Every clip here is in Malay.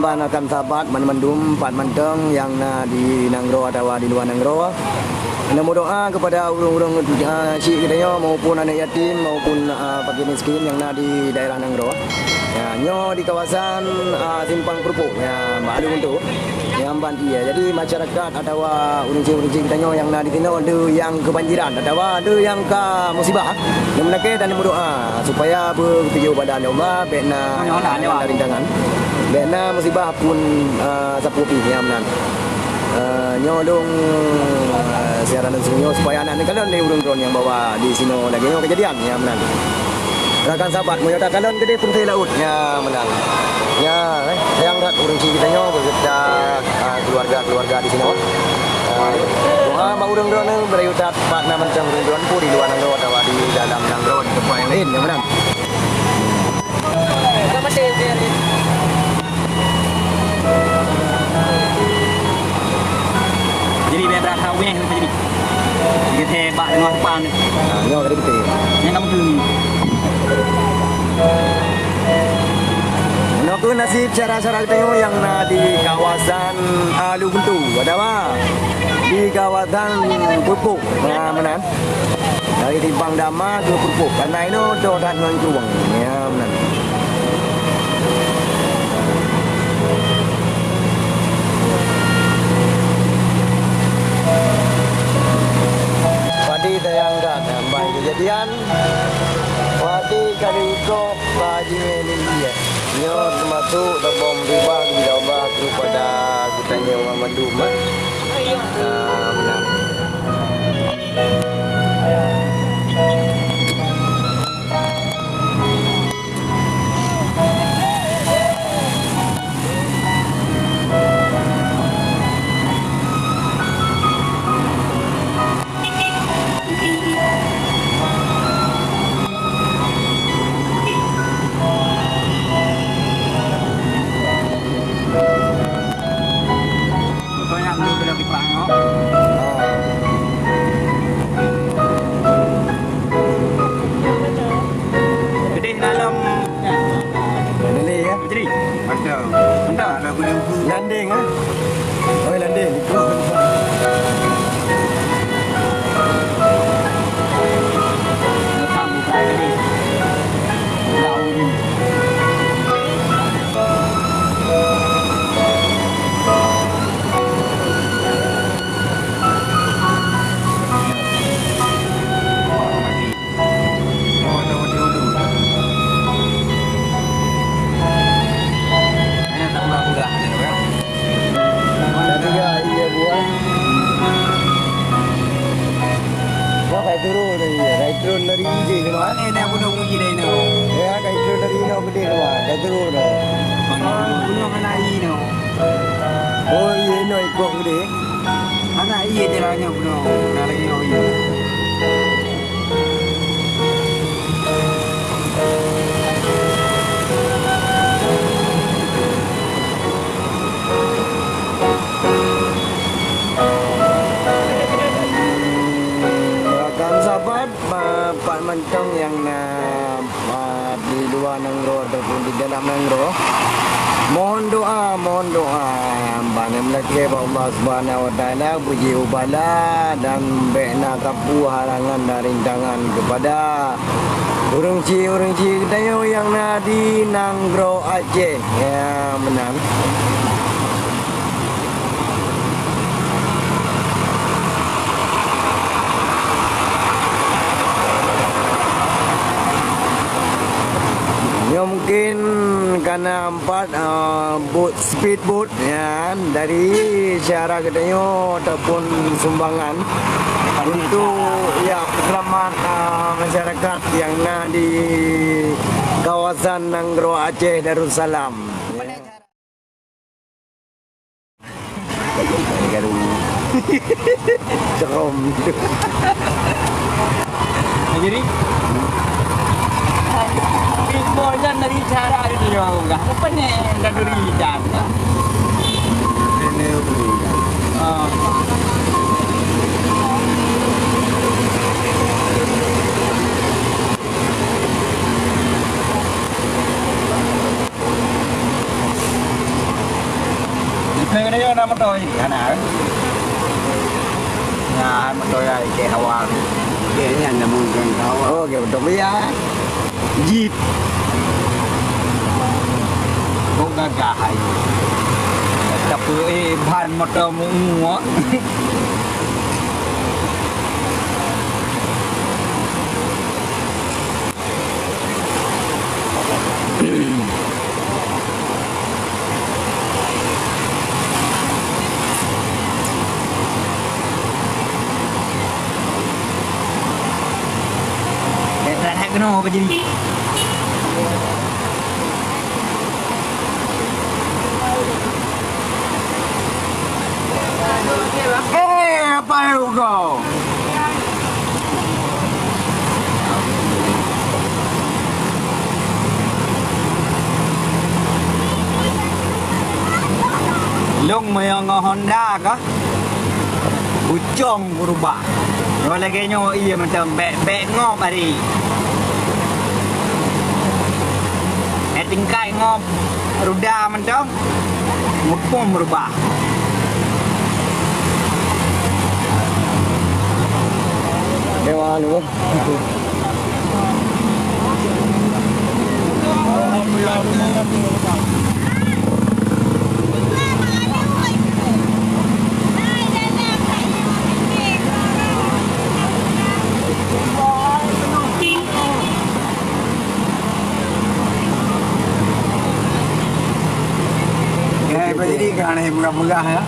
ban akan sahabat mendum pat menteng yang di Nanggro atau di luar Nanggro. Namo doa kepada urang-urang cik kita maupun anak yatim maupun fakir miskin yang di daerah Nanggro. Ya, nyo di kawasan Simpang Kerupuk ya malu untuk yang bantu ya. Jadi masyarakat atau urang-urang kita yang di sini ada yang kebanjiran atau ada yang ke musibah. Yang menake dan namo doa supaya bertuju pada Allah bena rintangan. Bena musibah pun sapu pi yang menan. Nyodong siaran sunyo supaya anak kalian ni urang-urang yang bawa di sini lagi nyo kejadian ya menan. Rakan sahabat mo yata kalian gede pun laut ya menang. Ya, sayang rat urang kita nyo beserta keluarga di sini. Doa mau urang-urang nang berayutat pak na macam urang-urang pun di luar Nanggro atau di dalam Nanggro di tempat yang lain ya menang. Jadi biar berasa weh jadi. Kita hebat dengan depan. Nyo gede betul. Yang kamu tu ni. Menurut nasib cara-cara kita yang di kawasan Luguntu, ada apa? Di kawasan Pupuk, menan. Dari Timbang Dama ke Pupuk, karena ini dodan dengan cuang, ya menan. Padi tayangkan, baik kejadian. Padi kali kok padi melindia. Nyo termasuk terbom riba bila Allah kepada kutanya Muhammad Duma. Benar. Landing ah. Oh landing. Turun dari Iji ke mana? Ini aku nak uji dah ini. Ya, kai turun dari Ino gede ke mana? Kai turun dah. Punya mana ini? Oh, iya Ino ikut gede. Anak iya jalannya punya. Nak lagi nak iya. Pak Mentong yang di luar Nanggro ataupun di dalam Nanggro, mohon doa bana melake Allah Subhanahu wa taala puji ubala dan bena kapu halangan dan rintangan kepada urang-ci kita yang di Nanggro Aceh ya menang. Ya mungkin karena 4 speedboat ya dari syara kedanyo ataupun sumbangan untuk ya selamat masyarakat yang di kawasan Nanggro Aceh Darussalam. Garu. Cerom. Jadi Bigboard kan dari cara itu juga. Apa nih dari cara? Ini motor ya ke awal. Kayaknya anda mungkin awal. Okey, betul ya. Jeep. Kok gagah aja. Tapi bahan motor muat. Dah kena apa jadi? Apa yang kau? Long mayang Honda kah? Ucong berubah. Kalau lagi nyo iya macam bek ngop hari. Tingkai ngop ruda macam ngupom berubah. Dewa lu. Jadi kan megah-megah ya.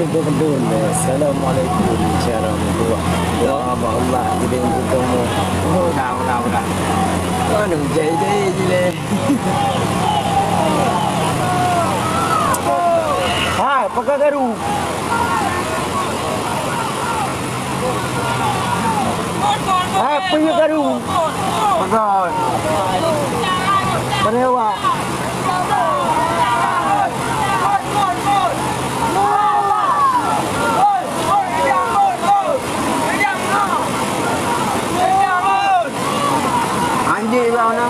Betul. Assalamualaikum warahmatullahi wabarakatuh. Allah jadi ketemu. Udah. Anu jadi je. Ha, pakai garu. Ha, punya garu. Pakai. Penewa. Anjing bau na.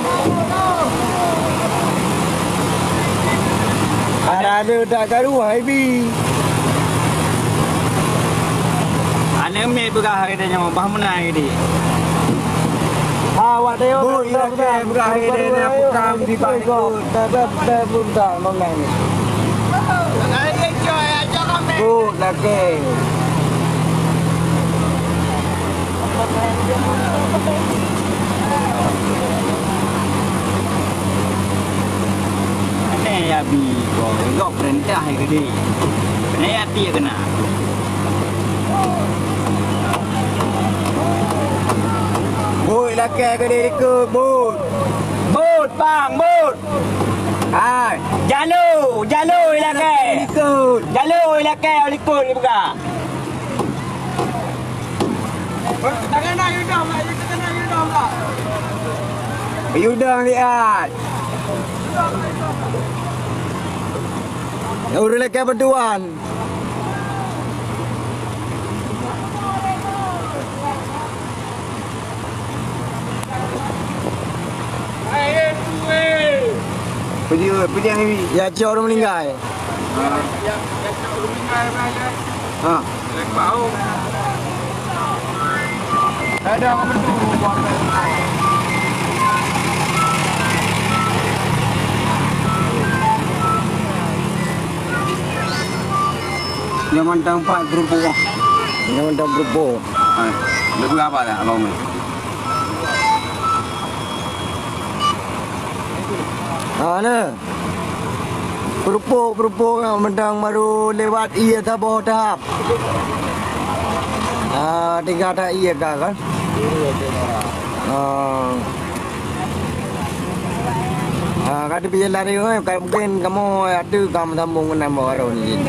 Ada dah garu haibi. Ane me buka hari dia nyawa bah menang ini. Ha, awak tengok. Bu, iya ke buka hari dia aku kam di bangku. Dah buka menang ni. Bu, lagi. Ane ya bi kau perintah hari ini. Ane ya dia kena. Bút là kè cái đi cư bút. Bút bang bút. Hai, Jalo là kè. Jalo là kè đi cư đi buka. Tangan nak yudam lah, tangan yudam lah. Yudam lihat. Urus lagi berduaan. Pergi ni. Ya, cik orang meninggal. Ha. Ada apa tu? Yang mantang Pak grup bawah. Yang ada berbo. Lagu apa dah abang ni? Ana. Perupuk yang mendang baru lewat iya tak bawah tahap. Tiga tak iya kan? Kata pergi lari mungkin kamu ada kamu sambung dengan baru ni.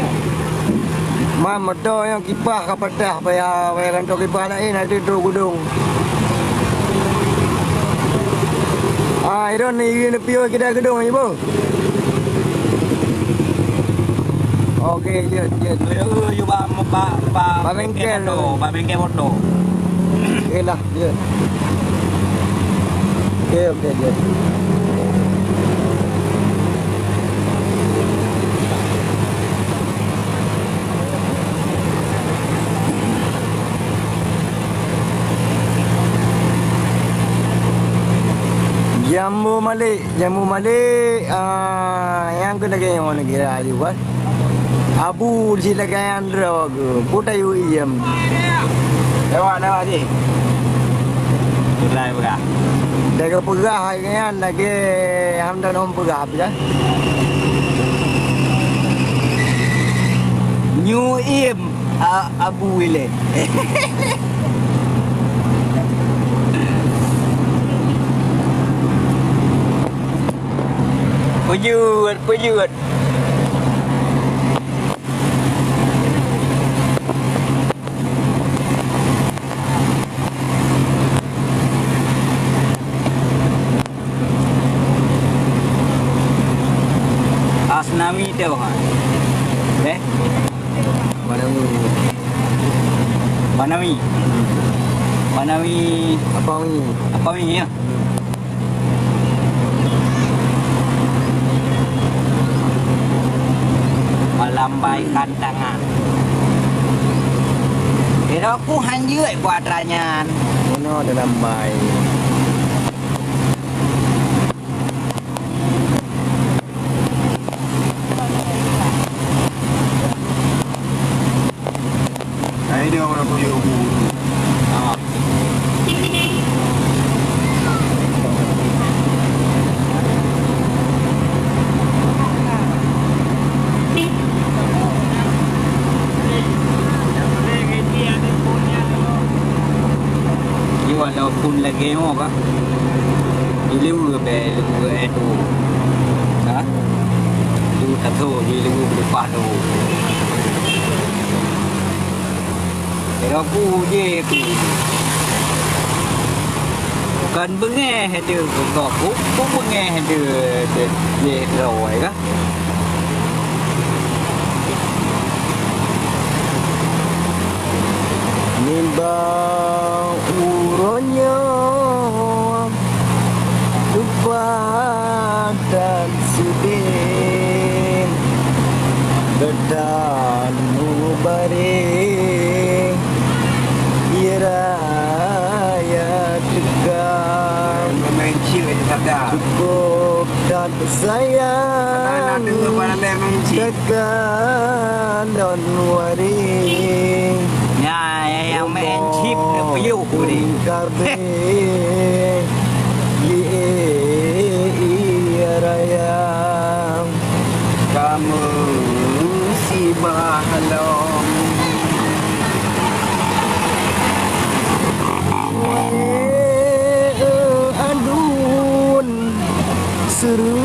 Motor yang kipas kapadah payah rantok kipas lain ada tu gudung. Iron ni piu kita gedung ni bu. Okey, dia. You ba bengkel motor. Okey lah dia. Okey dia. jamu Malik yang kena kaya orang kira ayu kan. Abu silakan drog putayu iyam. Lewat je. Mulai berah. Daga pegah kan lagi hamdan om pegah ya. New Im Abu Wile. Pujut. Asnami tu bang. Manawi. Apa ni ya? Melambaikan tangan. Pero aku hanjut buat ranyan. Mana ada lambai. Dia orang punya umur. Walaupun lagi apa? Ilu itu, ha? Ilu tak tahu, ilu berpadu. Kalau aku je kan bengeh ada kau pun bengeh ada je rồi kan. Nimbang uronnya lupa dan sudin bedan mubarik raya tegang cukup dan sayang tegang dan waring yang main chip payung ni. Raya Kamu si bahalong. Adun seru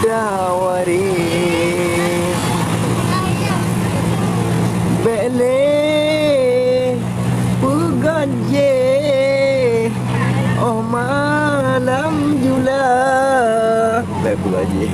dawari bele pegaje oh malam jula pegaje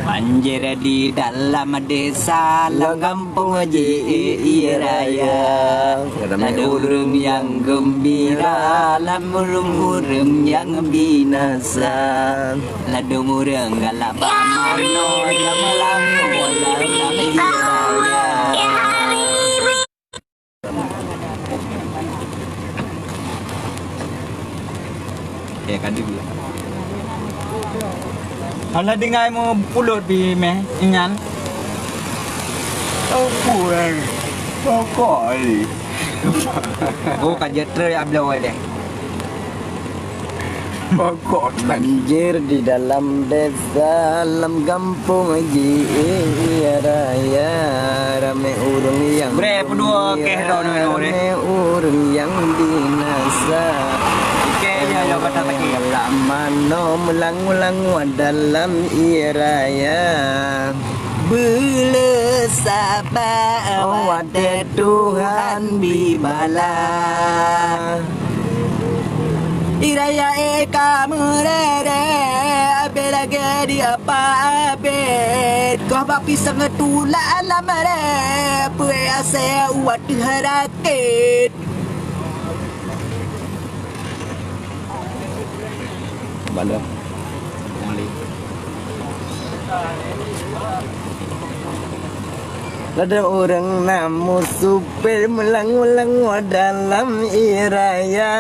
Banjir di dalam desa Kampung Ji Raya. Ada urung yang gembira, urung yang binasa. Ada urung galak panono, melang ya kan dulu. Kalau dengar mau pulut di meh ingan. Oh kurang. Pokok ni. Oh kan jeter ablau deh. Pokok banjir di dalam desa dalam kampung Ji Raya rame urung yang berapa dua keh dah rame urung yang binasa. Kayaknya kata lagi Mano melang-ulang dalam iraya Bela sabar Wada Tuhan bimala Iraya kamu rere Bila gedi apa abed Kau bak pisang tulak alam re Puasa uat harakit Mana? Ada orang namu supir melang-ulang dalam iraya